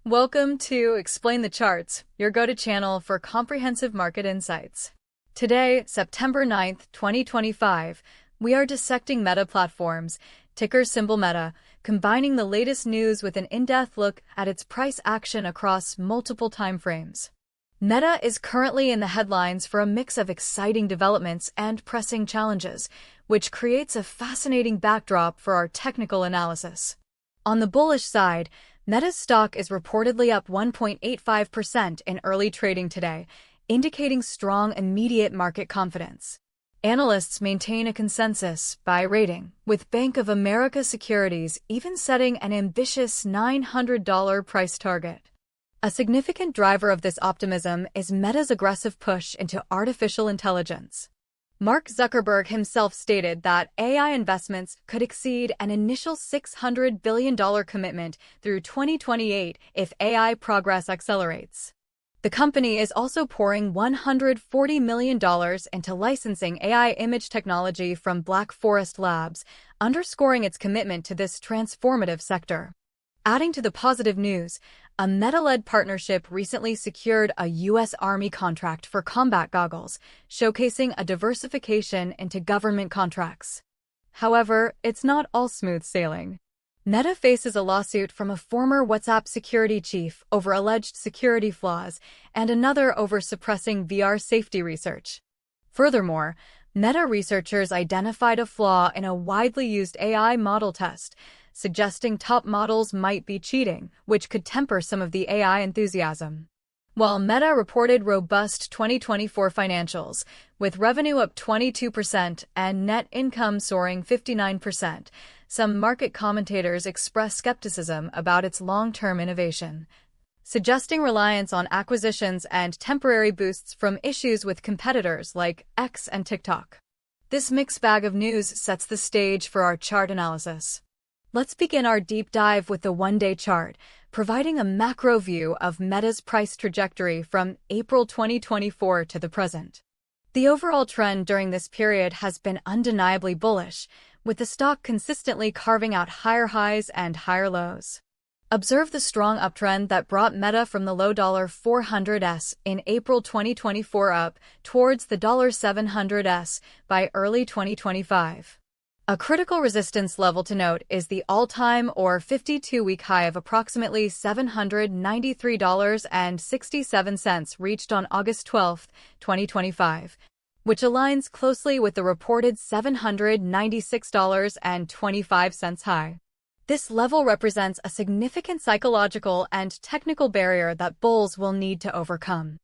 Welcome to Explain the Charts, your go-to channel for comprehensive market insights. Today, September 9th, 2025, we are dissecting Meta Platforms, ticker symbol Meta, combining the latest news with an in-depth look at its price action across multiple timeframes. Meta is currently in the headlines for a mix of exciting developments and pressing challenges, which creates a fascinating backdrop for our technical analysis. On the bullish side, Meta's stock is reportedly up 1.85% in early trading today, indicating strong immediate market confidence. Analysts maintain a consensus buy rating, with Bank of America Securities even setting an ambitious $900 price target. A significant driver of this optimism is Meta's aggressive push into artificial intelligence. Mark Zuckerberg himself stated that AI investments could exceed an initial $600 billion commitment through 2028 if AI progress accelerates. The company is also pouring $140 million into licensing AI image technology from Black Forest Labs, underscoring its commitment to this transformative sector. Adding to the positive news, a Meta-led partnership recently secured a U.S. Army contract for combat goggles, showcasing a diversification into government contracts. However, it's not all smooth sailing. Meta faces a lawsuit from a former WhatsApp security chief over alleged security flaws and another over suppressing VR safety research. Furthermore, Meta researchers identified a flaw in a widely used AI model test, suggesting top models might be cheating, which could temper some of the AI enthusiasm. While Meta reported robust 2024 financials, with revenue up 22% and net income soaring 59%, some market commentators express skepticism about its long-term innovation, suggesting reliance on acquisitions and temporary boosts from issues with competitors like X and TikTok. This mixed bag of news sets the stage for our chart analysis. Let's begin our deep dive with the one-day chart, providing a macro view of Meta's price trajectory from April 2024 to the present. The overall trend during this period has been undeniably bullish, with the stock consistently carving out higher highs and higher lows. Observe the strong uptrend that brought Meta from the low $400s in April 2024 up towards the $700s by early 2025. A critical resistance level to note is the all-time or 52-week high of approximately $793.67 reached on August 12, 2025, which aligns closely with the reported $796.25 high. This level represents a significant psychological and technical barrier that bulls will need to overcome.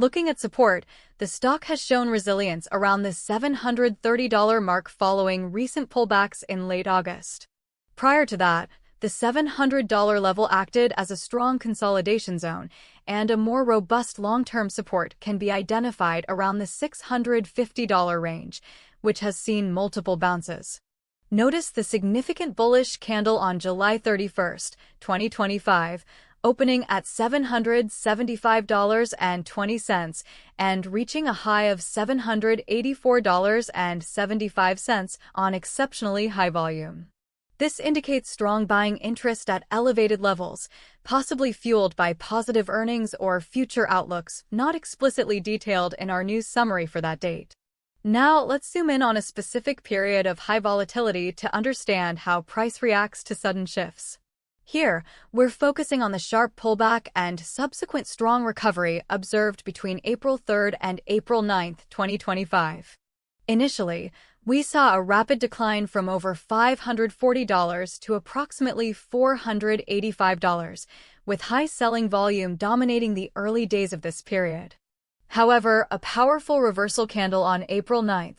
Looking at support, the stock has shown resilience around the $730 mark following recent pullbacks in late August. Prior to that, the $700 level acted as a strong consolidation zone, and a more robust long-term support can be identified around the $650 range, which has seen multiple bounces. Notice the significant bullish candle on July 31, 2025, opening at $775.20 and reaching a high of $784.75 on exceptionally high volume. This indicates strong buying interest at elevated levels, possibly fueled by positive earnings or future outlooks not explicitly detailed in our news summary for that date. Now, let's zoom in on a specific period of high volatility to understand how price reacts to sudden shifts. Here, we're focusing on the sharp pullback and subsequent strong recovery observed between April 3 and April 9, 2025. Initially, we saw a rapid decline from over $540 to approximately $485, with high selling volume dominating the early days of this period. However, a powerful reversal candle on April 9,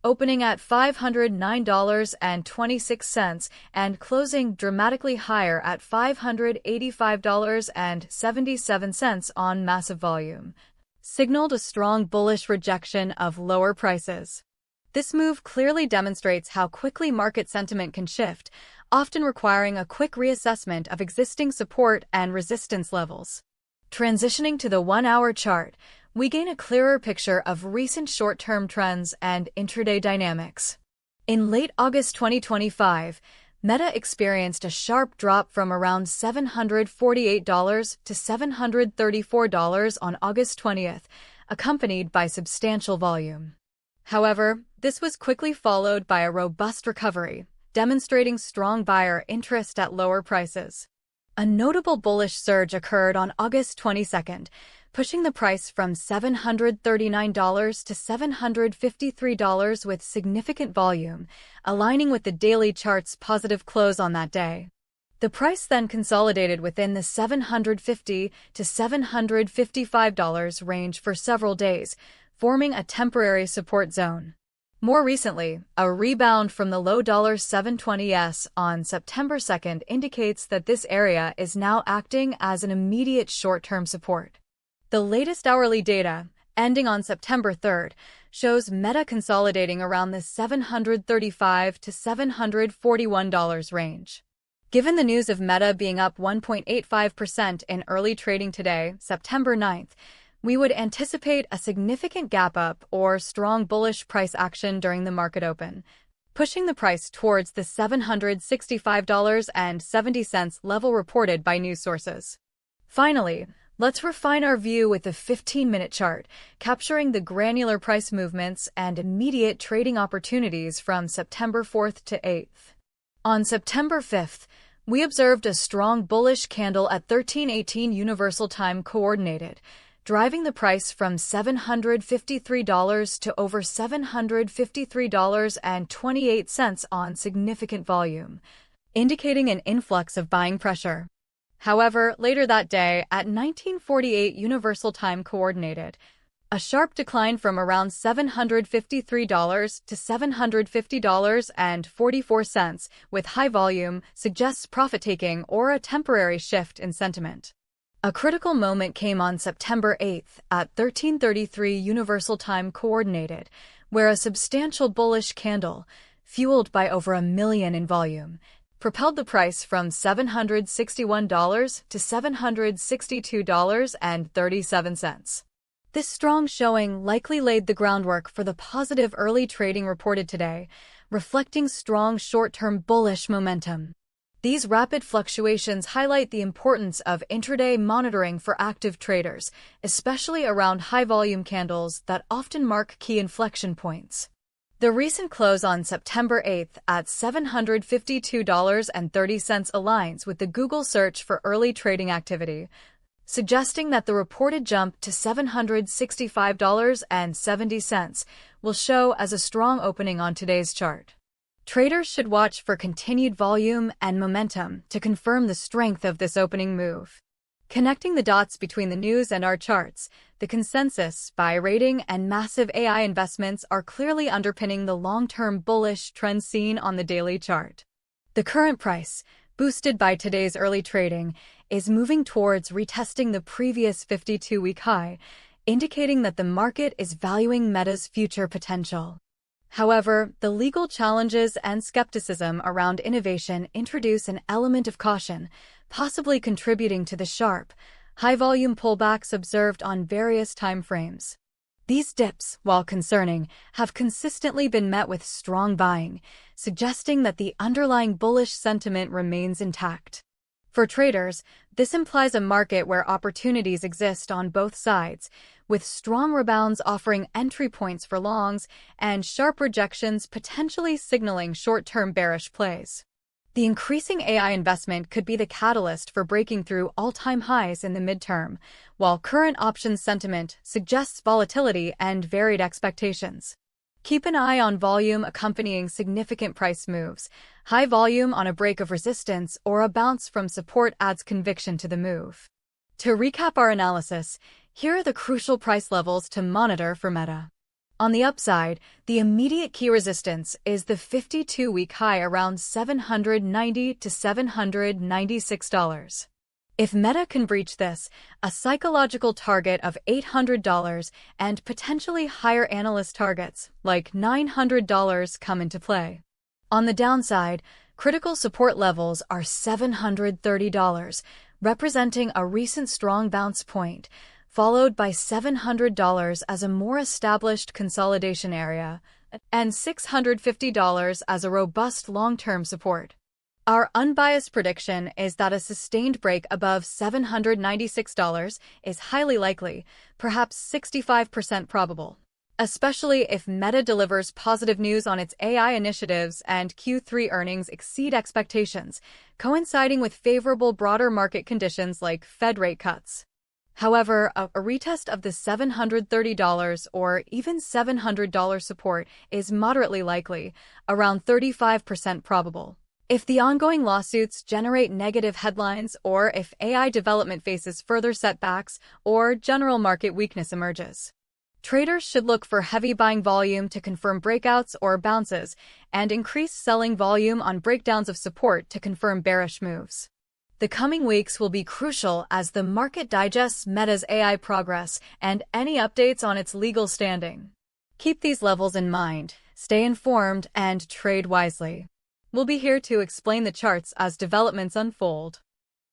opening at $509.26 and closing dramatically higher at $585.77 on massive volume, signaled a strong bullish rejection of lower prices. This move clearly demonstrates how quickly market sentiment can shift, often requiring a quick reassessment of existing support and resistance levels. Transitioning to the one-hour chart, we gain a clearer picture of recent short-term trends and intraday dynamics. In late August 2025, Meta experienced a sharp drop from around $748 to $734 on August 20th, accompanied by substantial volume. However, this was quickly followed by a robust recovery, demonstrating strong buyer interest at lower prices. A notable bullish surge occurred on August 22nd, pushing the price from $739 to $753 with significant volume, aligning with the daily chart's positive close on that day. The price then consolidated within the $750 to $755 range for several days, forming a temporary support zone. More recently, a rebound from the low $720s on September 2nd indicates that this area is now acting as an immediate short-term support. The latest hourly data, ending on September 3rd, shows Meta consolidating around the $735 to $741 range. Given the news of Meta being up 1.85% in early trading today, September 9th, we would anticipate a significant gap up or strong bullish price action during the market open, pushing the price towards the $765.70 level reported by news sources. Finally, let's refine our view with the 15-minute chart, capturing the granular price movements and immediate trading opportunities from September 4th to 8th. On September 5th, we observed a strong bullish candle at 13:18 Universal Time Coordinated, driving the price from $753 to over $753.28 on significant volume, indicating an influx of buying pressure. However, later that day, at 19:48 Universal Time Coordinated, a sharp decline from around $753 to $750.44 with high volume suggests profit-taking or a temporary shift in sentiment. A critical moment came on September 8th at 13:33 Universal Time Coordinated, where a substantial bullish candle, fueled by over $1 million in volume, propelled the price from $761 to $762.37. This strong showing likely laid the groundwork for the positive early trading reported today, reflecting strong short-term bullish momentum. These rapid fluctuations highlight the importance of intraday monitoring for active traders, especially around high-volume candles that often mark key inflection points. The recent close on September 8th at $752.30 aligns with the Google search for early trading activity, suggesting that the reported jump to $765.70 will show as a strong opening on today's chart. Traders should watch for continued volume and momentum to confirm the strength of this opening move. Connecting the dots between the news and our charts, the consensus, buy rating, and massive AI investments are clearly underpinning the long-term bullish trend seen on the daily chart. The current price, boosted by today's early trading, is moving towards retesting the previous 52-week high, indicating that the market is valuing Meta's future potential. However, the legal challenges and skepticism around innovation introduce an element of caution, possibly contributing to the sharp, high-volume pullbacks observed on various timeframes. These dips, while concerning, have consistently been met with strong buying, suggesting that the underlying bullish sentiment remains intact. For traders, this implies a market where opportunities exist on both sides, with strong rebounds offering entry points for longs and sharp rejections potentially signaling short-term bearish plays. The increasing AI investment could be the catalyst for breaking through all-time highs in the midterm, while current options sentiment suggests volatility and varied expectations. Keep an eye on volume accompanying significant price moves. High volume on a break of resistance or a bounce from support adds conviction to the move. To recap our analysis, here are the crucial price levels to monitor for Meta. On the upside, the immediate key resistance is the 52-week high around $790 to $796. If Meta can breach this, a psychological target of $800 and potentially higher analyst targets, like $900, come into play. On the downside, critical support levels are $730, representing a recent strong bounce point, followed by $700 as a more established consolidation area, and $650 as a robust long-term support. Our unbiased prediction is that a sustained break above $796 is highly likely, perhaps 65% probable. Especially if Meta delivers positive news on its AI initiatives and Q3 earnings exceed expectations, coinciding with favorable broader market conditions like Fed rate cuts. However, a retest of the $730 or even $700 support is moderately likely, around 35% probable. If the ongoing lawsuits generate negative headlines, or if AI development faces further setbacks, or general market weakness emerges. Traders should look for heavy buying volume to confirm breakouts or bounces, and increased selling volume on breakdowns of support to confirm bearish moves. The coming weeks will be crucial as the market digests Meta's AI progress and any updates on its legal standing. Keep these levels in mind, stay informed, and trade wisely. We'll be here to explain the charts as developments unfold.